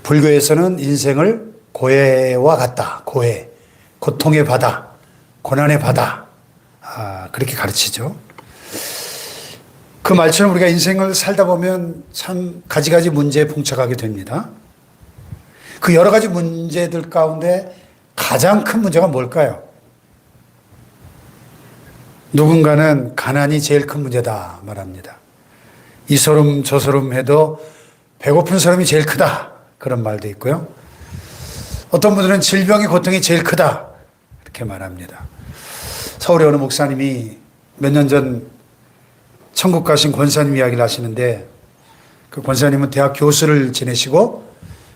불교에서는 인생을 고해와 같다. 고해, 고통의 바다, 고난의 바다, 그렇게 가르치죠. 그 말처럼 우리가 인생을 살다 보면 참 가지가지 문제에 봉착하게 됩니다. 그 여러 가지 문제들 가운데 가장 큰 문제가 뭘까요? 누군가는 가난이 제일 큰 문제다 말합니다. 이 소름 저 소름 해도 배고픈 사람이 제일 크다, 그런 말도 있고요. 어떤 분들은 질병의 고통이 제일 크다, 이렇게 말합니다. 서울에 어느 목사님이 몇 년 전 천국 가신 권사님 이야기를 하시는데, 그 권사님은 대학 교수를 지내시고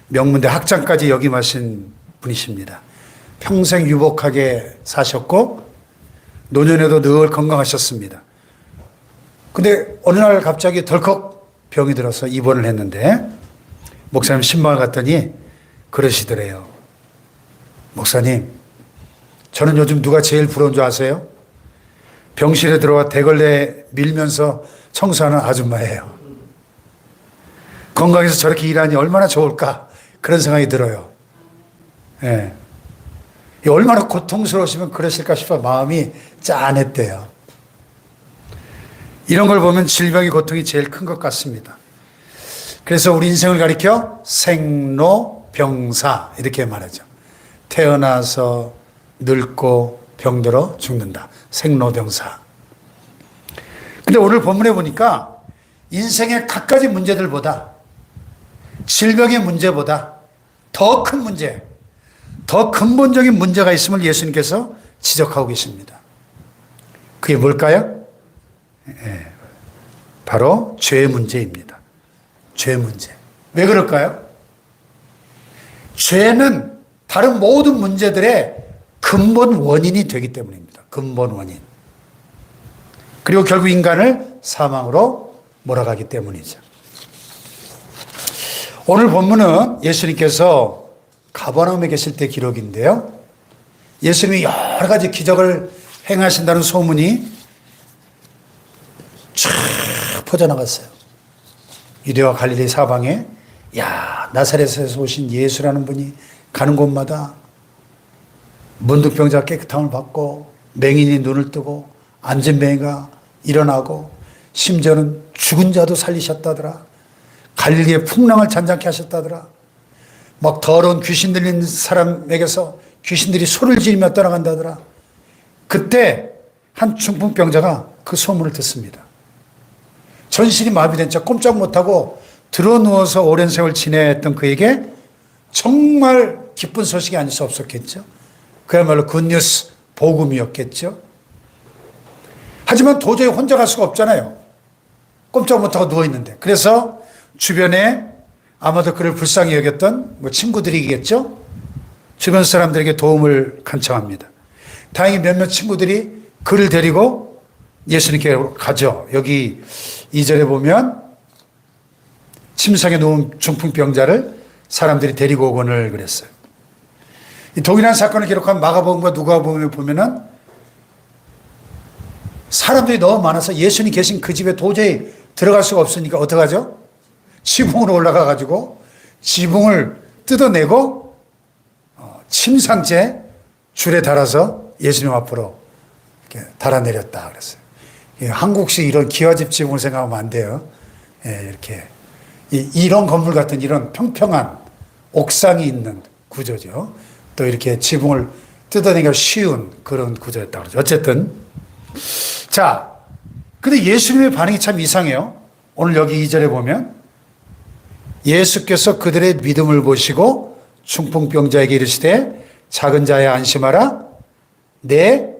명문대 학장까지 역임하신 분이십니다. 평생 유복하게 사셨고 노년에도 늘 건강하셨습니다. 근데 어느 날 갑자기 덜컥 병이 들어서 입원을 했는데, 목사님 신방을 갔더니 그러시더래요. 목사님, 저는 요즘 누가 제일 부러운 줄 아세요? 병실에 들어와 대걸레 밀면서 청소하는 아줌마예요. 건강해서 저렇게 일하니 얼마나 좋을까, 그런 생각이 들어요. 예. 얼마나 고통스러우시면 그러실까 싶어 마음이 짠했대요. 이런 걸 보면 질병의 고통이 제일 큰 것 같습니다. 그래서 우리 인생을 가리켜 생로병사 이렇게 말하죠. 태어나서 늙고 병들어 죽는다. 생로병사. 근데 오늘 본문에 보니까 인생의 갖가지 문제들보다, 질병의 문제보다 더 큰 문제, 더 근본적인 문제가 있음을 예수님께서 지적하고 계십니다. 그게 뭘까요? 바로 죄의 문제입니다. 죄 문제. 왜 그럴까요? 죄는 다른 모든 문제들의 근본 원인이 되기 때문입니다. 근본 원인. 그리고 결국 인간을 사망으로 몰아가기 때문이죠. 오늘 본문은 예수님께서 가버나움에 계실 때 기록인데요. 예수님이 여러 가지 기적을 행하신다는 소문이 쫙 퍼져나갔어요. 유대와 갈릴리 사방에, 야, 나사렛에서 오신 예수라는 분이 가는 곳마다 문득병자가 깨끗함을 받고, 맹인이 눈을 뜨고, 앉은 맹이가 일어나고, 심지어는 죽은 자도 살리셨다더라. 갈릴리의 풍랑을 잔잔케 하셨다더라. 막 더러운 귀신 들린 사람에게서 귀신들이 소리를 지르며 떠나간다더라. 그때 한 중풍병자가 그 소문을 듣습니다. 전신이 마비된 채 꼼짝 못하고 드러누워서 오랜 세월 지냈던 그에게 정말 기쁜 소식이 아닐 수 없었겠죠. 그야말로 굿뉴스, 복음이었겠죠. 하지만 도저히 혼자 갈 수가 없잖아요. 꼼짝 못하고 누워있는데. 그래서 주변에 아마도 그를 불쌍히 여겼던 친구들이겠죠. 주변 사람들에게 도움을 간청합니다. 다행히 몇몇 친구들이 그를 데리고 예수님께 가죠. 여기 2절에 보면 침상에 누운 중풍병자를 사람들이 데리고 오거늘 그랬어요. 이 동일한 사건을 기록한 마가복음과 누가복음에 보면은 사람들이 너무 많아서 예수님 계신 그 집에 도저히 들어갈 수가 없으니까 어떡하죠? 지붕으로 올라가 가지고 지붕을 뜯어내고 침상째 줄에 달아서 예수님 앞으로 이렇게 달아내렸다 그랬어요. 한국식 이런 기와집 지붕을 생각하면 안 돼요. 이렇게 이런 건물 같은 이런 평평한 옥상이 있는 구조죠. 또 이렇게 지붕을 뜯어내기가 쉬운 그런 구조였다 그러죠. 어쨌든 자, 근데 예수님의 반응이 참 이상해요. 오늘 여기 2절에 보면 예수께서 그들의 믿음을 보시고 중풍병자에게 이르시되 작은 자야 안심하라, 내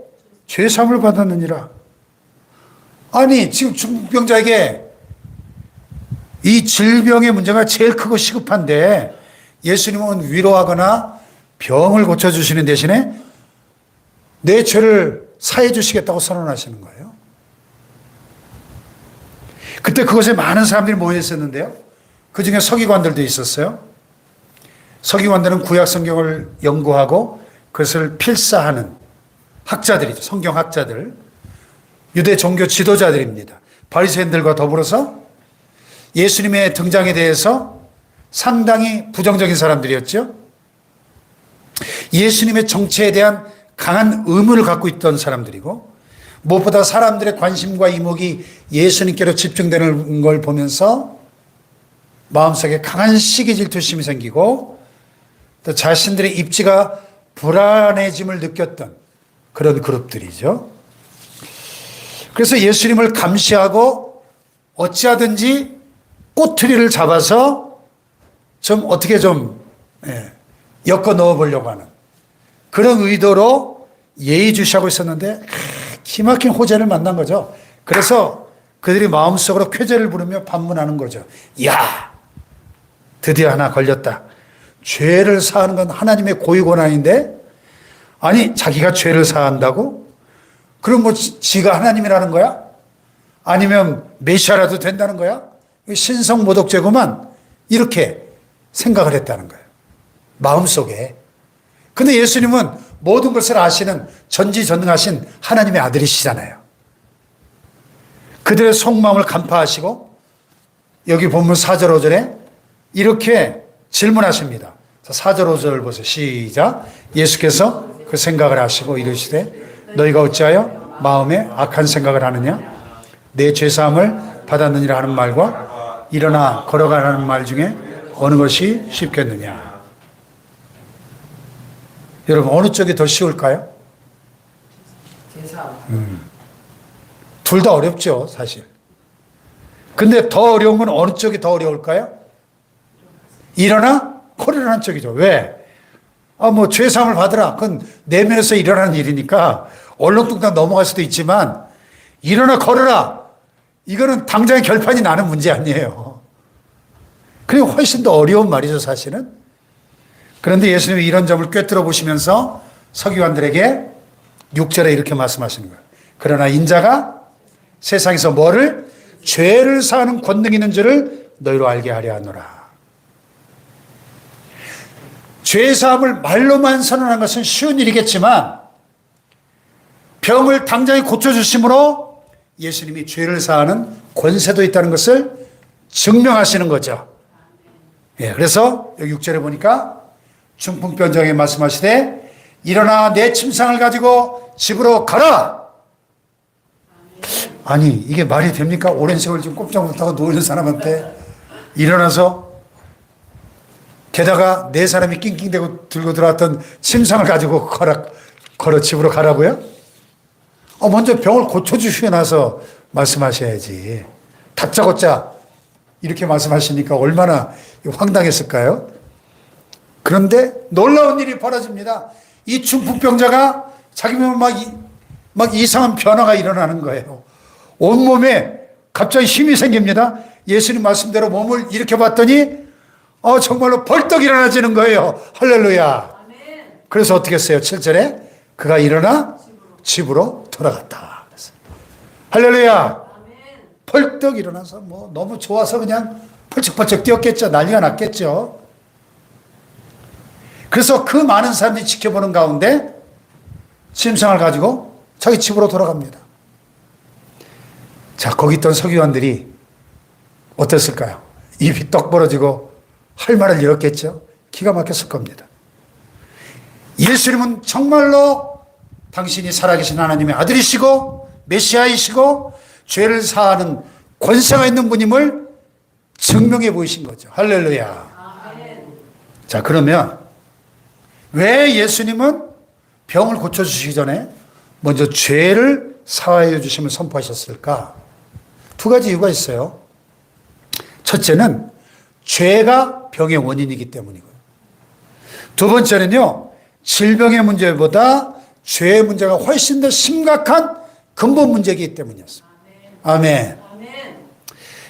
죄사함을 받았느니라. 아니 지금 중풍병자에게 이 질병의 문제가 제일 크고 시급한데 예수님은 위로하거나 병을 고쳐주시는 대신에 내 죄를 사해 주시겠다고 선언하시는 거예요. 그때 그곳에 많은 사람들이 모여 있었는데요. 그 중에 서기관들도 있었어요. 서기관들은 구약 성경을 연구하고 그것을 필사하는 학자들이죠. 성경학자들. 유대 종교 지도자들입니다. 바리새인들과 더불어서 예수님의 등장에 대해서 상당히 부정적인 사람들이었죠. 예수님의 정체에 대한 강한 의문을 갖고 있던 사람들이고, 무엇보다 사람들의 관심과 이목이 예수님께로 집중되는 걸 보면서 마음속에 강한 시기 질투심이 생기고, 또 자신들의 입지가 불안해짐을 느꼈던 그런 그룹들이죠. 그래서 예수님을 감시하고 어찌하든지 꼬투리를 잡아서 좀 어떻게 좀 엮어 넣어 보려고 하는 그런 의도로 예의주시하고 있었는데 기막힌 호재를 만난 거죠. 그래서 그들이 마음속으로 쾌재를 부르며 반문하는 거죠. 야, 드디어 하나 걸렸다. 죄를 사하는 건 하나님의 고유 권한인데, 아니 자기가 죄를 사한다고? 그럼 뭐 지가 하나님이라는 거야? 아니면 메시아라도 된다는 거야? 신성모독죄구만. 이렇게 생각을 했다는 거예요, 마음속에. 근데 예수님은 모든 것을 아시는 전지전능하신 하나님의 아들이시잖아요. 그들의 속마음을 간파하시고, 여기 본문 4절 5절에 이렇게 질문하십니다. 4절 5절 보세요. 시작. 예수께서 그 생각을 하시고 이르시되 너희가 어찌하여 마음에 악한 생각을 하느냐? 내 죄사함을 받았느니라 하는 말과 일어나 걸어가라는 말 중에 어느 것이 쉽겠느냐? 여러분, 어느 쪽이 더 쉬울까요? 둘 다 어렵죠, 사실. 근데 더 어려운 건 어느 쪽이 더 어려울까요? 일어나 걸으라는 쪽이죠. 왜? 뭐 죄사함을 받으라. 그건 내면에서 일어나는 일이니까 얼렁뚱땅 넘어갈 수도 있지만, 일어나 걸으라. 이거는 당장의 결판이 나는 문제 아니에요. 그게 훨씬 더 어려운 말이죠, 사실은. 그런데 예수님이 이런 점을 꿰뚫어 보시면서 서기관들에게 6절에 이렇게 말씀하시는 거예요. 그러나 인자가 세상에서 뭐를? 죄를 사하는 권능이 있는 줄을 너희로 알게 하려 하노라. 죄사함을 말로만 선언한 것은 쉬운 일이겠지만, 병을 당장에 고쳐주심으로 예수님이 죄를 사하는 권세도 있다는 것을 증명하시는 거죠. 그래서 여기 6절에 보니까 중풍병자에게 말씀하시되 일어나 내 침상을 가지고 집으로 가라. 아니, 이게 말이 됩니까? 오랜 세월 지금 꼼짝 못하고 누워있는 사람한테 일어나서, 게다가 네 사람이 낑낑대고 들고 들어왔던 침상을 가지고 걸어 집으로 가라고요? 먼저 병을 고쳐주시고 나서 말씀하셔야지. 다짜고짜 이렇게 말씀하시니까 얼마나 황당했을까요? 그런데 놀라운 일이 벌어집니다. 이 중풍병자가 자기 몸에 막 이상한 변화가 일어나는 거예요. 온몸에 갑자기 힘이 생깁니다. 예수님 말씀대로 몸을 일으켜 봤더니 정말로 벌떡 일어나지는 거예요. 할렐루야. 그래서 어떻게 했어요? 7절에 그가 일어나 집으로 돌아갔다. 할렐루야. 벌떡 일어나서 뭐 너무 좋아서 그냥 펄쩍펄쩍 뛰었겠죠. 난리가 났겠죠. 그래서 그 많은 사람들이 지켜보는 가운데 침상을 가지고 자기 집으로 돌아갑니다. 자, 거기 있던 서기관들이 어땠을까요? 입이 떡 벌어지고 할 말을 잃었겠죠. 기가 막혔을 겁니다. 예수님은 정말로 당신이 살아계신 하나님의 아들이시고 메시아이시고 죄를 사하는 권세가 있는 분임을 증명해 보이신 거죠. 할렐루야. 자, 그러면 왜 예수님은 병을 고쳐주시기 전에 먼저 죄를 사하여 주심을 선포하셨을까? 두 가지 이유가 있어요. 첫째는 죄가 병의 원인이기 때문이고요. 두 번째는요, 질병의 문제보다 죄의 문제가 훨씬 더 심각한 근본 문제이기 때문이었습니다. 아멘.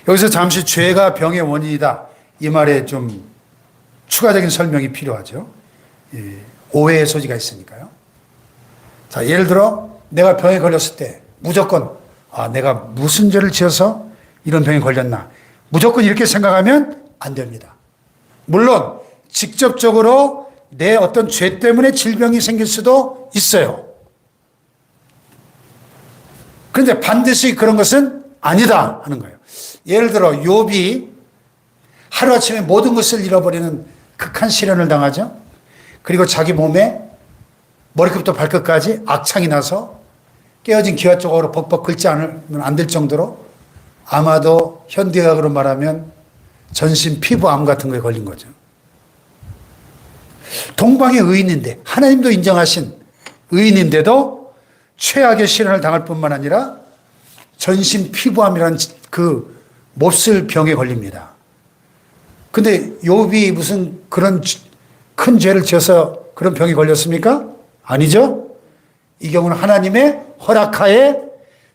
여기서 잠시 죄가 병의 원인이다, 이 말에 좀 추가적인 설명이 필요하죠. 오해의 소지가 있으니까요. 자, 예를 들어 내가 병에 걸렸을 때 무조건 내가 무슨 죄를 지어서 이런 병에 걸렸나, 무조건 이렇게 생각하면 안 됩니다. 물론 직접적으로 내 어떤 죄 때문에 질병이 생길 수도 있어요. 그런데 반드시 그런 것은 아니다 하는 거예요. 예를 들어 욥이 하루아침에 모든 것을 잃어버리는 극한 시련을 당하죠. 그리고 자기 몸에 머리끝부터 발끝까지 악창이 나서 깨어진 기와 쪽으로 벅벅 긁지 않으면 안 될 정도로 아마도 현대의학으로 말하면 전신 피부암 같은 거에 걸린 거죠. 동방의 의인인데, 하나님도 인정하신 의인인데도 최악의 시련을 당할 뿐만 아니라 전신 피부암이라는 그 몹쓸 병에 걸립니다. 근데 욥이 무슨 그런 큰 죄를 지어서 그런 병에 걸렸습니까? 아니죠. 이 경우는 하나님의 허락하에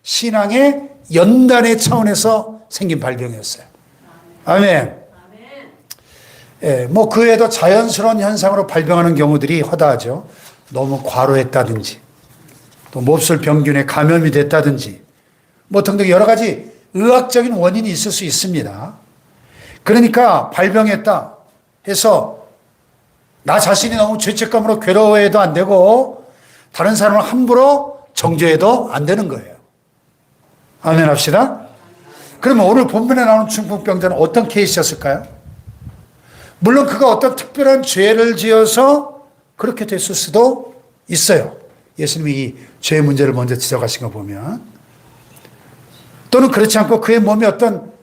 신앙의 연단의 차원에서 생긴 발병이었어요. 아멘. 예, 뭐 그 외에도 자연스러운 현상으로 발병하는 경우들이 허다하죠. 너무 과로했다든지, 또 몹쓸 병균에 감염이 됐다든지, 뭐 등등 여러 가지 의학적인 원인이 있을 수 있습니다. 그러니까 발병했다 해서 나 자신이 너무 죄책감으로 괴로워해도 안 되고 다른 사람을 함부로 정죄해도 안 되는 거예요. 아멘 합시다. 그러면 오늘 본문에 나오는 중풍병자는 어떤 케이스였을까요? 물론 그가 어떤 특별한 죄를 지어서 그렇게 됐을 수도 있어요. 예수님이 이 죄의 문제를 먼저 지적하신 거 보면. 또는 그렇지 않고 그의 몸에 어떤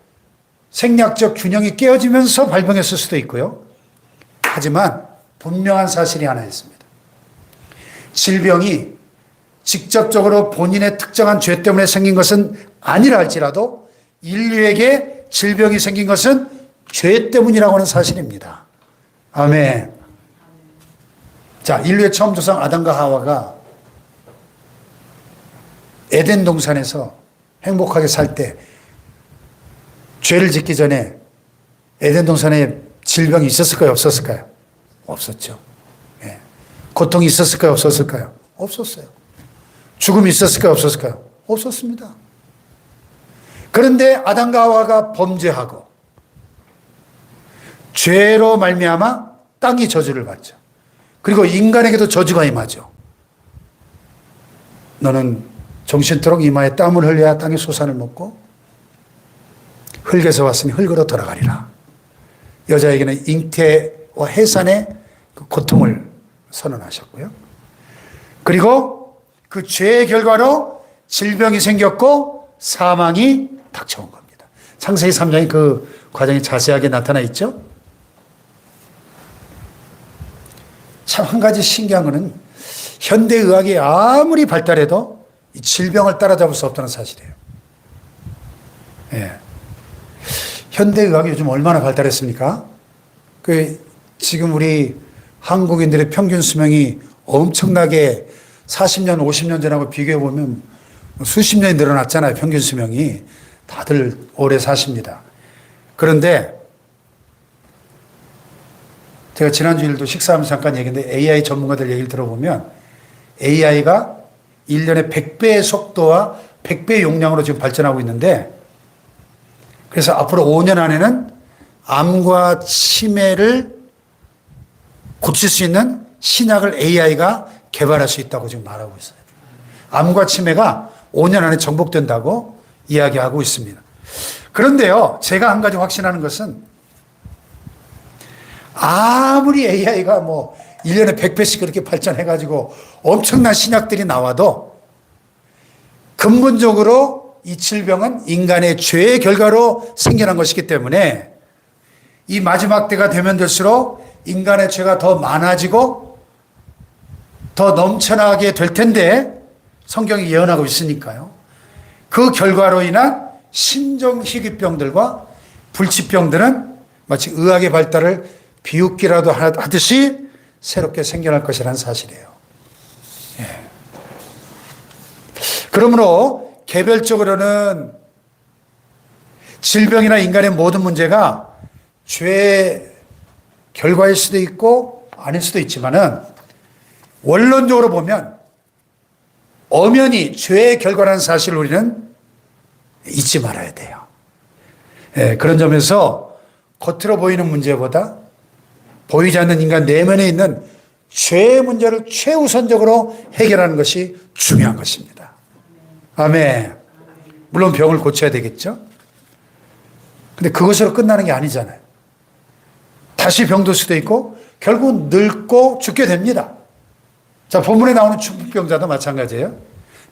생리학적 균형이 깨어지면서 발병했을 수도 있고요. 하지만 분명한 사실이 하나 있습니다. 질병이 직접적으로 본인의 특정한 죄 때문에 생긴 것은 아니라 할지라도 인류에게 질병이 생긴 것은 죄 때문이라고 하는 사실입니다. 아멘. 자, 인류의 처음 조상 아담과 하와가 에덴 동산에서 행복하게 살 때 죄를 짓기 전에 에덴 동산에 질병이 있었을까요? 없었을까요? 없었죠. 예. 고통이 있었을까요? 없었을까요? 없었어요. 죽음이 있었을까요? 없었을까요? 없었습니다. 그런데 아담과 하와가 범죄하고 죄로 말미암아 땅이 저주를 받죠. 그리고 인간에게도 저주가 임하죠. 너는 정신토록 이마에 땀을 흘려야 땅의 소산을 먹고 흙에서 왔으니 흙으로 돌아가리라. 여자에게는 잉태와 해산의 그 고통을 선언하셨고요. 그리고 그 죄의 결과로 질병이 생겼고 사망이 닥쳐온 겁니다. 창세기 3장에 그 과정이 자세하게 나타나 있죠. 참 한 가지 신기한 것은 현대의학이 아무리 발달해도 이 질병을 따라잡을 수 없다는 사실이에요. 예. 현대의학이 요즘 얼마나 발달했습니까? 지금 우리 한국인들의 평균 수명이 엄청나게 40년, 50년 전하고 비교해보면 수십 년이 늘어났잖아요. 평균 수명이. 다들 오래 사십니다. 그런데 제가 지난주일도 식사하면서 잠깐 얘기했는데 AI 전문가들 얘기를 들어보면 AI가 1년에 100배의 속도와 100배의 용량으로 지금 발전하고 있는데 그래서 앞으로 5년 안에는 암과 치매를 고칠 수 있는 신약을 AI가 개발할 수 있다고 지금 말하고 있어요. 암과 치매가 5년 안에 정복된다고 이야기하고 있습니다. 그런데요, 제가 한 가지 확신하는 것은 아무리 AI가 뭐 1년에 100배씩 그렇게 발전해가지고 엄청난 신약들이 나와도 근본적으로 이 질병은 인간의 죄의 결과로 생겨난 것이기 때문에 이 마지막 때가 되면 될수록 인간의 죄가 더 많아지고 더 넘쳐나게 될 텐데 성경이 예언하고 있으니까요. 그 결과로 인한 신종희귀병들과 불치병들은 마치 의학의 발달을 비웃기라도 하듯이 새롭게 생겨날 것이라는 사실이에요. 예. 그러므로 개별적으로는 질병이나 인간의 모든 문제가 죄의 결과일 수도 있고 아닐 수도 있지만은 원론적으로 보면 엄연히 죄의 결과라는 사실을 우리는 잊지 말아야 돼요. 예, 그런 점에서 겉으로 보이는 문제보다 보이지 않는 인간 내면에 있는 죄의 문제를 최우선적으로 해결하는 것이 중요한 것입니다. 아멘. 물론 병을 고쳐야 되겠죠. 근데 그것으로 끝나는 게 아니잖아요. 다시 병들 수도 있고 결국 늙고 죽게 됩니다. 자, 본문에 나오는 중풍병자도 마찬가지예요.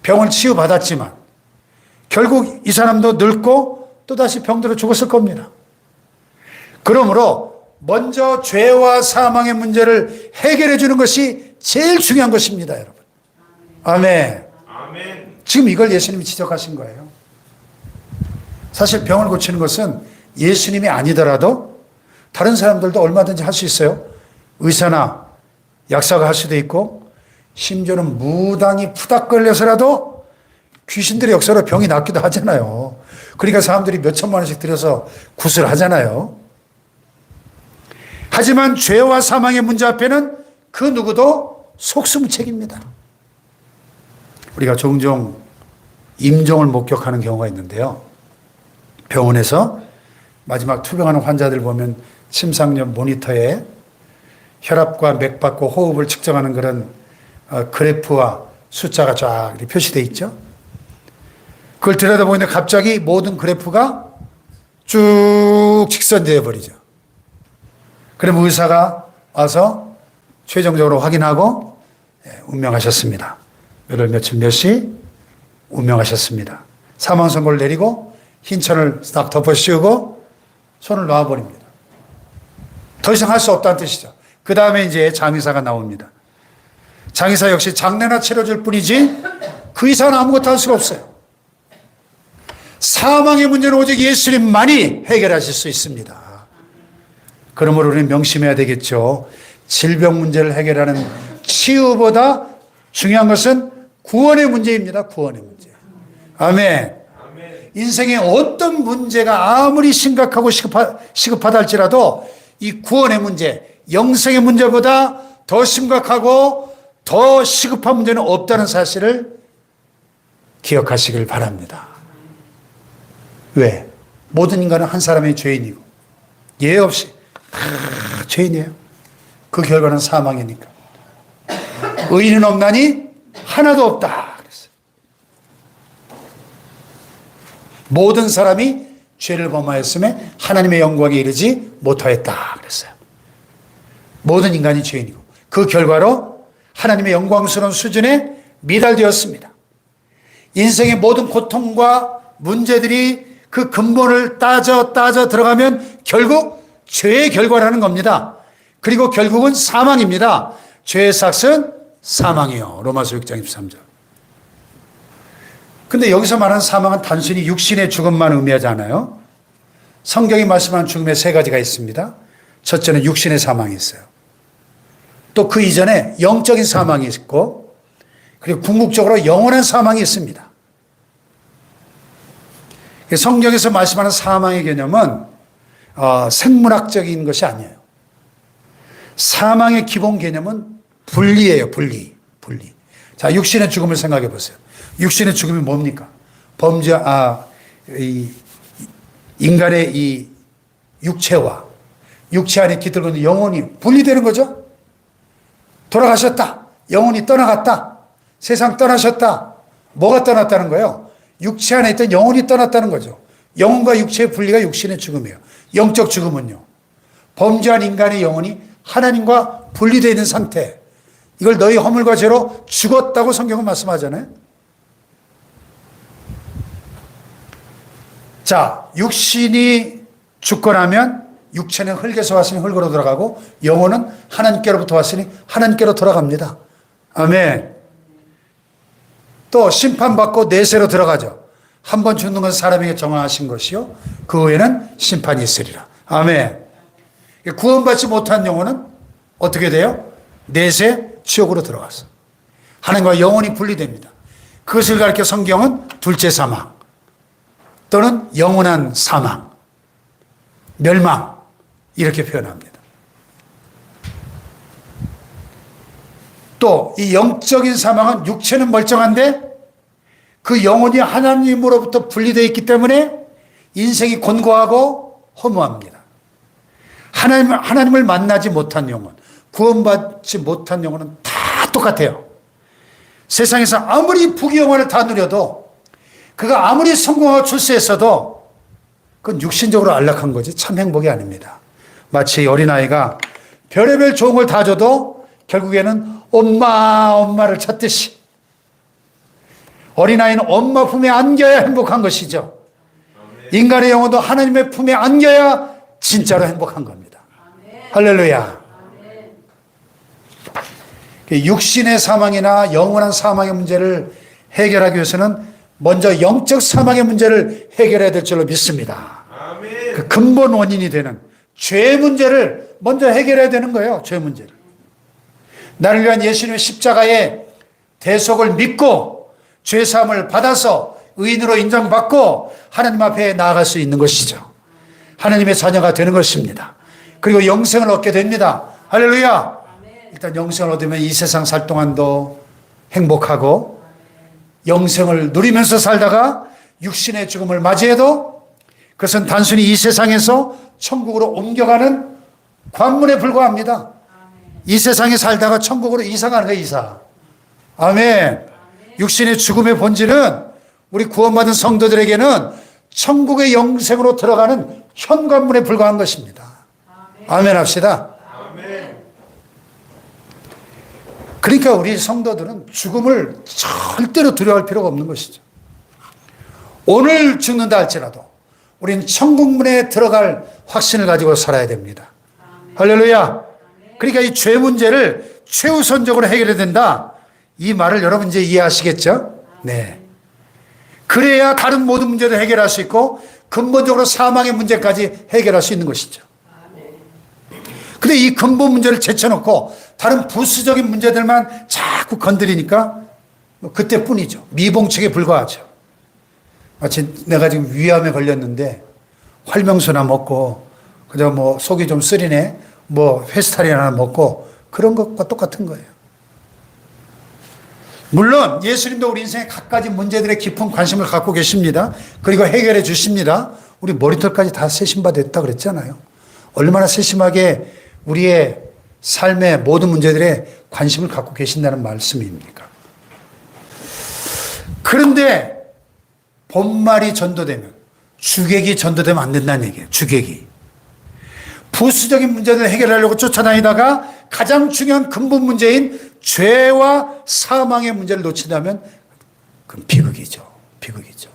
병을 치유받았지만 결국 이 사람도 늙고 또다시 병들어 죽었을 겁니다. 그러므로 먼저 죄와 사망의 문제를 해결해 주는 것이 제일 중요한 것입니다, 여러분. 아멘. 아멘. 지금 이걸 예수님이 지적하신 거예요. 사실 병을 고치는 것은 예수님이 아니더라도 다른 사람들도 얼마든지 할 수 있어요. 의사나 약사가 할 수도 있고 심지어는 무당이 푸닥 걸려서라도 귀신들의 역사로 병이 낫기도 하잖아요. 그러니까 사람들이 몇 천만 원씩 들여서 굿을 하잖아요. 하지만 죄와 사망의 문제 앞에는 그 누구도 속수무책입니다. 우리가 종종 임종을 목격하는 경우가 있는데요. 병원에서 마지막 투병하는 환자들 보면 심상열 모니터에 혈압과 맥박과 호흡을 측정하는 그런 그래프와 숫자가 쫙 표시되어 있죠. 그걸 들여다보는데 갑자기 모든 그래프가 쭉 직선되어 버리죠. 그러면 의사가 와서 최종적으로 확인하고 운명하셨습니다. 몇월 며칠 몇 시 운명하셨습니다. 사망 선고를 내리고 흰 천을 딱 덮어 씌우고 손을 놔버립니다. 더 이상 할 수 없다는 뜻이죠. 그 다음에 이제 장의사가 나옵니다. 장의사 역시 장례나 치러줄 뿐이지 그 이상은 아무것도 할 수가 없어요. 사망의 문제는 오직 예수님만이 해결하실 수 있습니다. 그러므로 우리는 명심해야 되겠죠. 질병 문제를 해결하는 치유보다 중요한 것은 구원의 문제입니다. 구원의 문제. 아멘. 인생의 어떤 문제가 아무리 심각하고 시급하다 할지라도 이 구원의 문제, 영생의 문제보다 더 심각하고 더 시급한 문제는 없다는 사실을 기억하시길 바랍니다. 왜? 모든 인간은 한 사람의 죄인이고 예외 없이 다 죄인이에요. 그 결과는 사망이니까. 의인은 없나니 하나도 없다 그랬어요. 모든 사람이 죄를 범하였음에 하나님의 영광에 이르지 못하였다 그랬어요. 모든 인간이 죄인이고 그 결과로 하나님의 영광스러운 수준에 미달되었습니다. 인생의 모든 고통과 문제들이 그 근본을 따져 들어가면 결국 죄의 결과라는 겁니다. 그리고 결국은 사망입니다. 죄의 삭은 사망이요. 로마서 6장 23절. 근데 여기서 말하는 사망은 단순히 육신의 죽음만 의미하지 않아요. 성경이 말씀하는 죽음의 세 가지가 있습니다. 첫째는 육신의 사망이 있어요. 또 그 이전에 영적인 사망이 있고 그리고 궁극적으로 영원한 사망이 있습니다. 성경에서 말씀하는 사망의 개념은 생물학적인 것이 아니에요. 사망의 기본 개념은 분리예요. 분리. 자, 육신의 죽음을 생각해 보세요. 육신의 죽음이 뭡니까? 인간의 이 육체와 육체 안에 깃들고 있는 영혼이 분리되는 거죠. 돌아가셨다. 영혼이 떠나갔다. 세상 떠나셨다. 뭐가 떠났다는 거예요? 육체 안에 있던 영혼이 떠났다는 거죠. 영혼과 육체의 분리가 육신의 죽음이에요. 영적 죽음은요. 범죄한 인간의 영혼이 하나님과 분리되어 있는 상태. 이걸 너희 허물과 죄로 죽었다고 성경은 말씀하잖아요. 자, 육신이 죽고 나면 육체는 흙에서 왔으니 흙으로 돌아가고 영혼은 하나님께로부터 왔으니 하나님께로 돌아갑니다. 아멘. 또 심판받고 내세로 들어가죠. 한 번 죽는 건 사람에게 정하신 것이요 그 후에는 심판이 있으리라. 아멘. 구원받지 못한 영혼은 어떻게 돼요? 내세 지옥으로 들어가서 하나님과 영혼이 분리됩니다. 그것을 가리켜 성경은 둘째 사망 또는 영원한 사망, 멸망 이렇게 표현합니다. 또 이 영적인 사망은 육체는 멀쩡한데 그 영혼이 하나님으로부터 분리되어 있기 때문에 인생이 곤고하고 허무합니다. 하나님을 만나지 못한 영혼, 구원받지 못한 영혼은 다 똑같아요. 세상에서 아무리 부귀영화를 다 누려도 그가 아무리 성공하고 출세했어도 그건 육신적으로 안락한 거지 참 행복이 아닙니다. 마치 어린아이가 별의별 좋은 걸 다 줘도 결국에는 엄마를 찾듯이 어린아이는 엄마 품에 안겨야 행복한 것이죠. 인간의 영혼도 하나님의 품에 안겨야 진짜로 행복한 겁니다. 할렐루야. 육신의 사망이나 영원한 사망의 문제를 해결하기 위해서는 먼저 영적 사망의 문제를 해결해야 될 줄로 믿습니다. 그 근본 원인이 되는 죄 문제를 먼저 해결해야 되는 거예요. 죄 문제를. 나를 위한 예수님의 십자가의 대속을 믿고 죄사함을 받아서 의인으로 인정받고 하나님 앞에 나아갈 수 있는 것이죠. 하나님의 자녀가 되는 것입니다. 그리고 영생을 얻게 됩니다. 할렐루야. 일단 영생을 얻으면 이 세상 살 동안도 행복하고 영생을 누리면서 살다가 육신의 죽음을 맞이해도 그것은 단순히 이 세상에서 천국으로 옮겨가는 관문에 불과합니다. 이 세상에 살다가 천국으로 이사가는 거예요. 이사. 아멘. 육신의 죽음의 본질은 우리 구원받은 성도들에게는 천국의 영생으로 들어가는 현관문에 불과한 것입니다. 아멘 합시다. 그러니까 우리 성도들은 죽음을 절대로 두려워할 필요가 없는 것이죠. 오늘 죽는다 할지라도 우리는 천국문에 들어갈 확신을 가지고 살아야 됩니다. 할렐루야. 그러니까 이 죄 문제를 최우선적으로 해결해야 된다. 이 말을 여러분 이제 이해하시겠죠? 네. 그래야 다른 모든 문제도 해결할 수 있고 근본적으로 사망의 문제까지 해결할 수 있는 것이죠. 근데 이 근본 문제를 제쳐놓고 다른 부수적인 문제들만 자꾸 건드리니까 그때뿐이죠. 미봉책에 불과하죠. 마치 내가 지금 위암에 걸렸는데 활명수나 먹고 그저 뭐 속이 좀 쓰리네 뭐 페스타린 하나 먹고 그런 것과 똑같은 거예요. 물론 예수님도 우리 인생의 갖가지 문제들에 깊은 관심을 갖고 계십니다. 그리고 해결해 주십니다. 우리 머리털까지 다 세심받았다 그랬잖아요. 얼마나 세심하게 우리의 삶의 모든 문제들에 관심을 갖고 계신다는 말씀입니까? 그런데 본말이 전도되면 주객이 전도되면 안 된다는 얘기예요. 주객이. 부수적인 문제를 해결하려고 쫓아다니다가 가장 중요한 근본 문제인 죄와 사망의 문제를 놓친다면 그건 비극이죠. 비극이죠.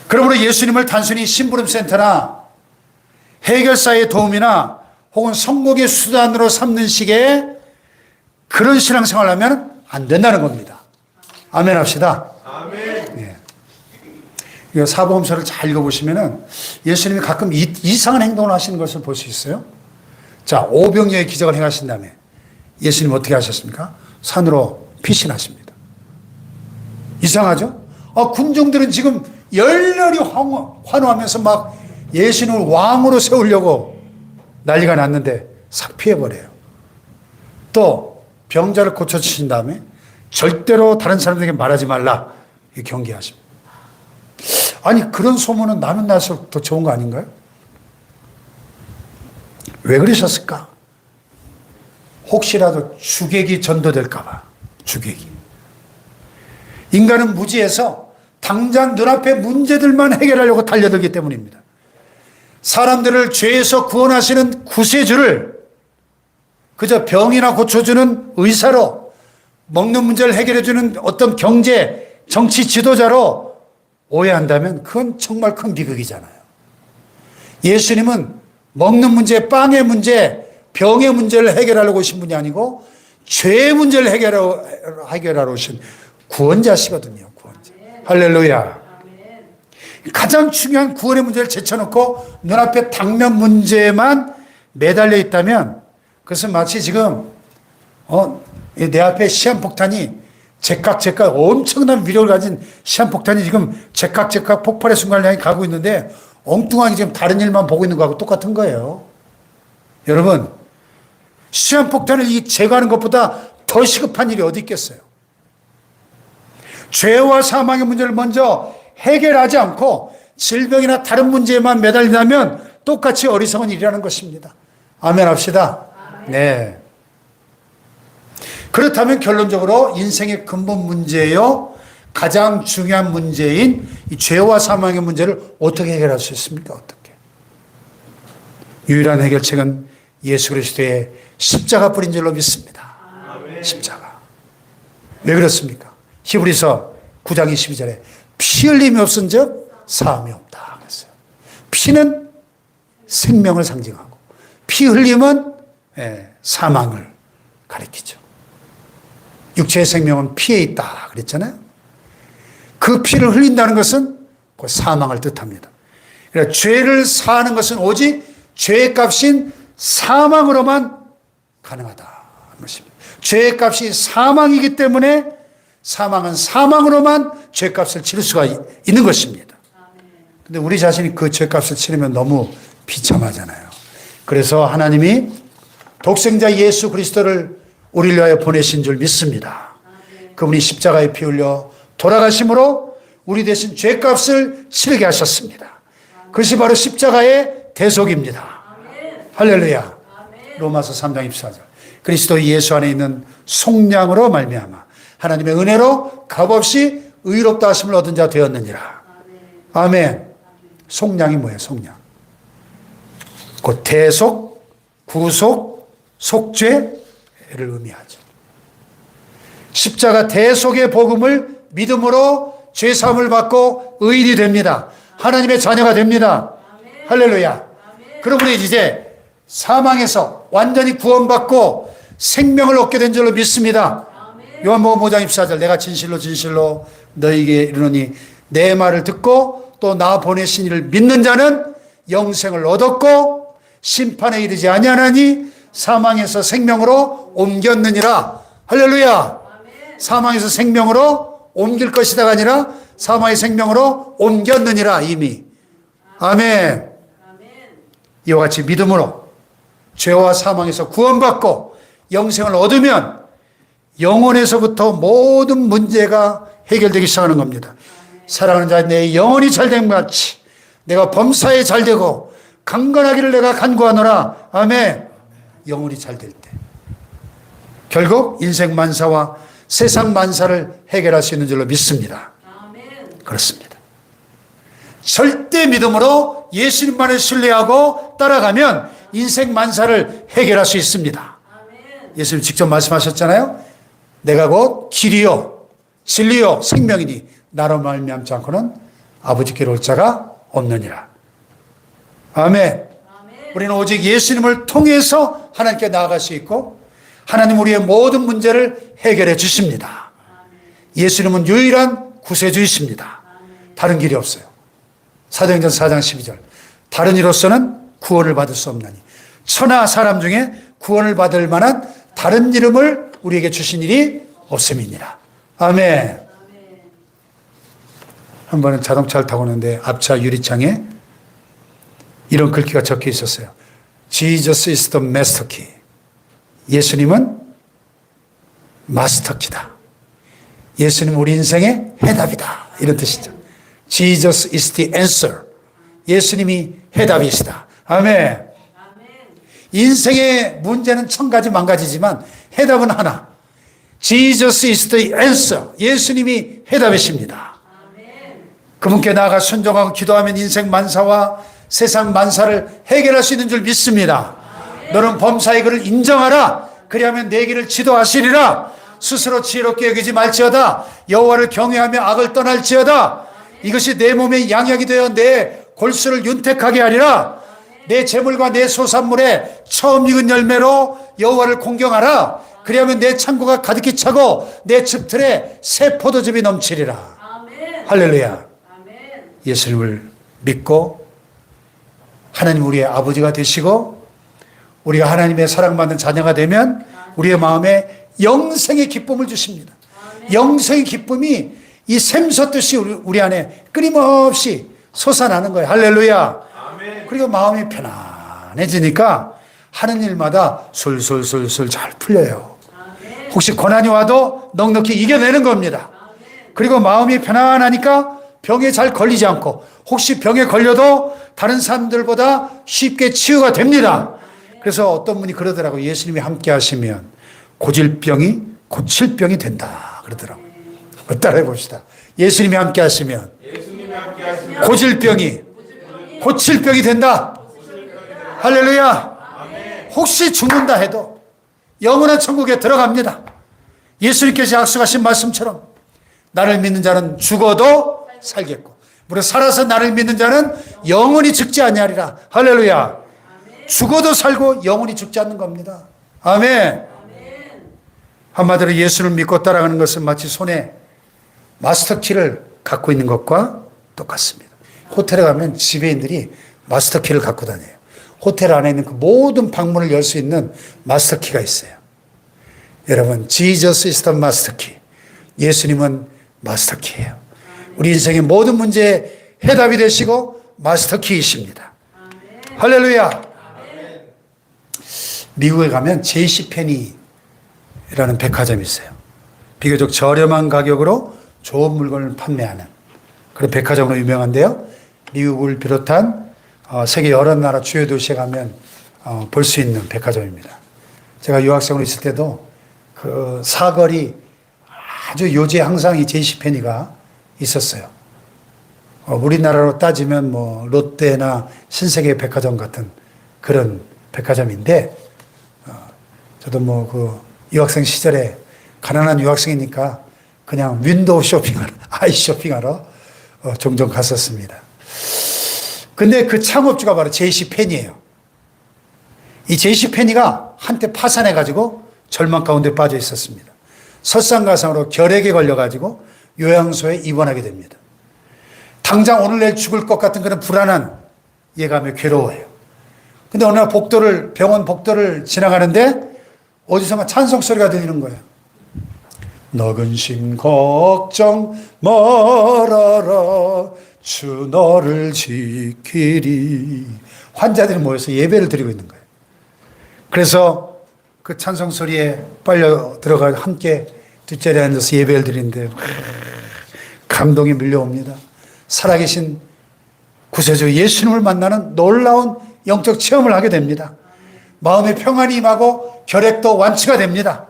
그러므로 예수님을 단순히 심부름센터나 해결사의 도움이나 혹은 성공의 수단으로 삼는 식의 그런 신앙생활을 하면 안 된다는 겁니다. 아멘 합시다. 아멘. 예. 이 사복음서를 잘 읽어보시면은 예수님이 가끔 이상한 행동을 하시는 것을 볼 수 있어요. 자, 오병이어의 기적을 행하신 다음에 예수님 어떻게 하셨습니까? 산으로 피신하십니다. 이상하죠? 군중들은 지금 열렬히 환호하면서 막 예수님을 왕으로 세우려고 난리가 났는데 싹 피해버려요. 또 병자를 고쳐주신 다음에 절대로 다른 사람들에게 말하지 말라 경계하십니다. 아니 그런 소문은 나면 날수록 더 좋은 거 아닌가요? 왜 그러셨을까? 혹시라도 주객이 전도될까 봐. 주객이. 인간은 무지해서 당장 눈앞의 문제들만 해결하려고 달려들기 때문입니다. 사람들을 죄에서 구원하시는 구세주를 그저 병이나 고쳐주는 의사로 먹는 문제를 해결해주는 어떤 경제, 정치 지도자로 오해한다면 그건 정말 큰 비극이잖아요. 예수님은 먹는 문제, 빵의 문제, 병의 문제를 해결하려고 오신 분이 아니고 죄의 문제를 해결하러 오신 구원자시거든요. 구원자. 할렐루야. 가장 중요한 구원의 문제를 제쳐놓고 눈앞에 당면 문제만 매달려 있다면 그것은 마치 지금 내 앞에 시한폭탄이 제깍제깍 엄청난 위력을 가진 시한폭탄이 지금 제깍제깍 폭발의 순간을 향해 가고 있는데 엉뚱하게 지금 다른 일만 보고 있는 거하고 똑같은 거예요. 여러분, 시한폭탄을 제거하는 것보다 더 시급한 일이 어디 있겠어요? 죄와 사망의 문제를 먼저 해결하지 않고 질병이나 다른 문제에만 매달리면 똑같이 어리석은 일이라는 것입니다. 아멘 합시다. 네. 그렇다면 결론적으로 인생의 근본 문제요, 가장 중요한 문제인 이 죄와 사망의 문제를 어떻게 해결할 수 있습니까? 어떻게? 유일한 해결책은 예수 그리스도의 십자가 뿌린 줄로 믿습니다. 십자가. 왜 그렇습니까? 히브리서 9장 22절에 피 흘림이 없은즉 사함이 없다 그랬어요. 피는 생명을 상징하고 피 흘림은 사망을 가리키죠. 육체의 생명은 피에 있다 그랬잖아요. 그 피를 흘린다는 것은 그 사망을 뜻합니다. 그러니까 죄를 사하는 것은 오직 죄의 값인 사망으로만 가능하다는 것입니다. 죄의 값이 사망이기 때문에 사망은 사망으로만 죄값을 치를 수가 있는 것입니다. 근데 우리 자신이 그 죄값을 치르면 너무 비참하잖아요. 그래서 하나님이 독생자 예수 그리스도를 우리를 위하여 보내신 줄 믿습니다. 그분이 십자가에 피 흘려 돌아가심으로 우리 대신 죄값을 치르게 하셨습니다. 그것이 바로 십자가의 대속입니다. 할렐루야. 로마서 3장 24절. 그리스도 예수 안에 있는 속량으로 말미암아 하나님의 은혜로 값없이 의롭다 하심을 얻은 자 되었느니라. 아멘. 속량이 뭐예요? 속량. 그 대속, 구속, 속죄를 의미하죠. 십자가 대속의 복음을 믿음으로 죄사함을 받고 의인이 됩니다. 하나님의 자녀가 됩니다. 할렐루야. 그러므로 이제 사망에서 완전히 구원받고 생명을 얻게 된 줄로 믿습니다. 요한복음 5장 24절 내가 진실로 진실로 너희에게 이르노니 내 말을 듣고 또 나 보내신 이를 믿는 자는 영생을 얻었고 심판에 이르지 아니하나니 사망에서 생명으로 옮겼느니라. 할렐루야. 사망에서 생명으로 옮길 것이다가 아니라 사망의 생명으로 옮겼느니라. 이미. 아멘. 이와 같이 믿음으로 죄와 사망에서 구원받고 영생을 얻으면 영혼에서부터 모든 문제가 해결되기 시작하는 겁니다. 사랑하는 자, 내 영혼이 잘된 것 같이 내가 범사에 잘되고 강건하기를 내가 간구하노라. 아멘. 영혼이 잘될 때 결국 인생 만사와 세상 만사를 해결할 수 있는 줄로 믿습니다. 그렇습니다. 절대 믿음으로 예수님만을 신뢰하고 따라가면 인생 만사를 해결할 수 있습니다. 예수님 직접 말씀하셨잖아요. 내가 곧 길이요 진리요 생명이니 나로 말미암지 않고는 아버지께로 올 자가 없느니라. 아멘. 우리는 오직 예수님을 통해서 하나님께 나아갈 수 있고 하나님 우리의 모든 문제를 해결해 주십니다. 예수님은 유일한 구세주이십니다. 다른 길이 없어요. 사도행전 4장 12절 다른 이로서는 구원을 받을 수 없나니 천하 사람 중에 구원을 받을 만한 다른 이름을 우리에게 주신 일이 없음이니라. 아멘. 한 번은 자동차를 타고 오는데 앞차 유리창에 이런 글귀가 적혀 있었어요. Jesus is the master key. 예수님은 마스터키다. 예수님은 우리 인생의 해답이다. 이런 뜻이죠. Jesus is the answer. 예수님이 해답이시다. 아멘. 인생의 문제는 천 가지 만 가지지만 해답은 하나. Jesus is the answer. 예수님이 해답이십니다. 그분께 나아가 순종하고 기도하면 인생 만사와 세상 만사를 해결할 수 있는 줄 믿습니다. 너는 범사의 그를 인정하라. 그리하면 내 길을 지도하시리라. 스스로 지혜롭게 여기지 말지어다. 여호와를 경외하며 악을 떠날지어다. 이것이 내 몸의 양약이 되어 내 골수를 윤택하게 하리라. 내 재물과 내 소산물에 처음 익은 열매로 여호와를 공경하라. 그리하면 내 창고가 가득히 차고 내 즙틀에 새 포도즙이 넘치리라. 할렐루야. 예수님을 믿고 하나님 우리의 아버지가 되시고 우리가 하나님의 사랑받는 자녀가 되면 우리의 마음에 영생의 기쁨을 주십니다. 영생의 기쁨이 이 샘솟듯이 우리 안에 끊임없이 솟아나는 거예요. 할렐루야. 그리고 마음이 편안해지니까 하는 일마다 술술술술 잘 풀려요. 혹시 고난이 와도 넉넉히 이겨내는 겁니다. 그리고 마음이 편안하니까 병에 잘 걸리지 않고 혹시 병에 걸려도 다른 사람들보다 쉽게 치유가 됩니다. 그래서 어떤 분이 그러더라고요. 예수님이 함께 하시면 고질병이 고칠병이 된다 그러더라고요. 따라해 봅시다. 예수님이 함께 하시면 고질병이 고칠병이 된다. 할렐루야. 혹시 죽는다 해도 영원한 천국에 들어갑니다. 예수님께서 약속하신 말씀처럼 나를 믿는 자는 죽어도 살겠고 무릇 살아서 나를 믿는 자는 영원히 죽지 아니하리라. 할렐루야. 죽어도 살고 영원히 죽지 않는 겁니다. 아멘. 한마디로 예수를 믿고 따라가는 것은 마치 손에 마스터키를 갖고 있는 것과 똑같습니다. 호텔에 가면 지배인들이 마스터키를 갖고 다녀요. 호텔 안에 있는 그 모든 방문을 열 수 있는 마스터키가 있어요. 여러분, Jesus is the 마스터키. 예수님은 마스터키예요. 우리 인생의 모든 문제에 해답이 되시고 마스터키이십니다. 할렐루야. 미국에 가면 JCPenney라는 백화점이 있어요. 비교적 저렴한 가격으로 좋은 물건을 판매하는 그런 백화점으로 유명한데요. 미국을 비롯한 세계 여러 나라 주요 도시에 가면 볼 수 있는 백화점입니다. 제가 유학생으로 있을 때도 그 사거리 아주 요지에 항상 이 JCPenney가 있었어요. 우리나라로 따지면 뭐 롯데나 신세계 백화점 같은 그런 백화점인데 저도 뭐 그 유학생 시절에 가난한 유학생이니까 그냥 윈도우 쇼핑하러, 아이 쇼핑하러 종종 갔었습니다. 근데 그 창업주가 바로 JCPenney예요. 이 JCPenney가 한때 파산해가지고 절망 가운데 빠져 있었습니다. 설상가상으로 결핵에 걸려가지고 요양소에 입원하게 됩니다. 당장 오늘 내일 죽을 것 같은 그런 불안한 예감에 괴로워해요. 근데 어느 날 병원 복도를 지나가는데 어디선가 찬송 소리가 들리는 거예요. 너 근심 걱정 말아라 주 너를 지키리. 환자들이 모여서 예배를 드리고 있는 거예요. 그래서 그 찬송 소리에 빨려 들어가 함께 뒷자리에 앉아서 예배를 드리는데 감동이 밀려옵니다. 살아계신 구세주 예수님을 만나는 놀라운 영적 체험을 하게 됩니다. 마음의 평안이 임하고 결핵도 완치가 됩니다.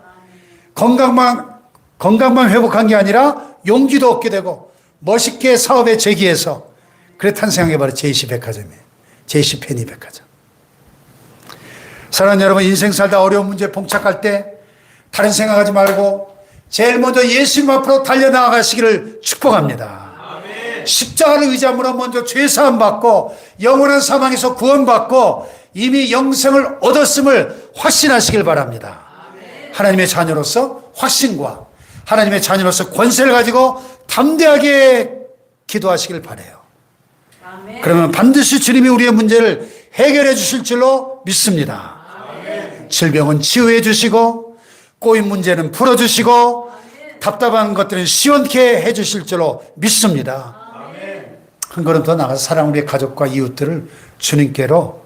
건강만 회복한 게 아니라 용기도 얻게 되고 멋있게 사업에 재기해서 그래 탄생한 게 바로 JC백화점이에요. JCPenney 백화점. 사랑하는 여러분, 인생 살다 어려운 문제에 봉착할 때 다른 생각하지 말고 제일 먼저 예수님 앞으로 달려나가시기를 축복합니다. 아멘. 십자가를 의지함으로 먼저 죄사함 받고 영원한 사망에서 구원받고 이미 영생을 얻었음을 확신하시길 바랍니다. 아멘. 하나님의 자녀로서 확신과 하나님의 자녀로서 권세를 가지고 담대하게 기도하시길 바라요. 아멘. 그러면 반드시 주님이 우리의 문제를 해결해 주실 줄로 믿습니다. 아멘. 질병은 치유해 주시고 꼬인 문제는 풀어주시고 아멘. 답답한 것들은 시원케 해 주실 줄로 믿습니다. 아멘. 한 걸음 더 나가서 사랑 우리의 가족과 이웃들을 주님께로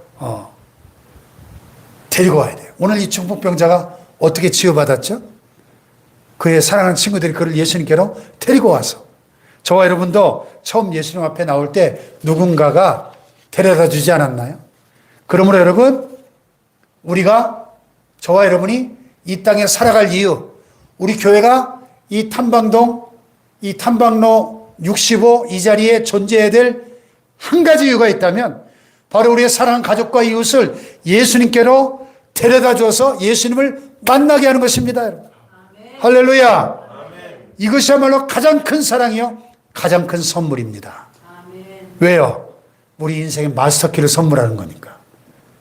데리고 와야 돼요. 오늘 이 중풍병자가 어떻게 치유받았죠? 그의 사랑하는 친구들이 그를 예수님께로 데리고 와서 저와 여러분도 처음 예수님 앞에 나올 때 누군가가 데려다 주지 않았나요? 그러므로 여러분, 우리가 저와 여러분이 이 땅에 살아갈 이유, 우리 교회가 이 탐방로 65 이 자리에 존재해야 될 한 가지 이유가 있다면 바로 우리의 사랑하는 가족과 이웃을 예수님께로 데려다 줘서 예수님을 만나게 하는 것입니다. 여러분. 아멘. 할렐루야. 아멘. 이것이야말로 가장 큰 사랑이요 가장 큰 선물입니다. 아멘. 왜요? 우리 인생의 마스터키를 선물하는 거니까.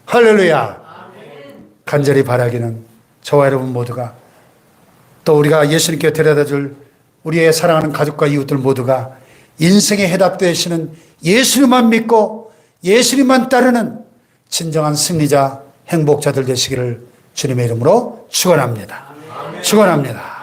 할렐루야. 아멘. 간절히 바라기는 저와 여러분 모두가 또 우리가 예수님께 데려다 줄 우리의 사랑하는 가족과 이웃들 모두가 인생의 해답 되시는 예수님만 믿고 예수님만 따르는 진정한 승리자 행복자들 되시기를 주님의 이름으로 축원합니다. 축원합니다.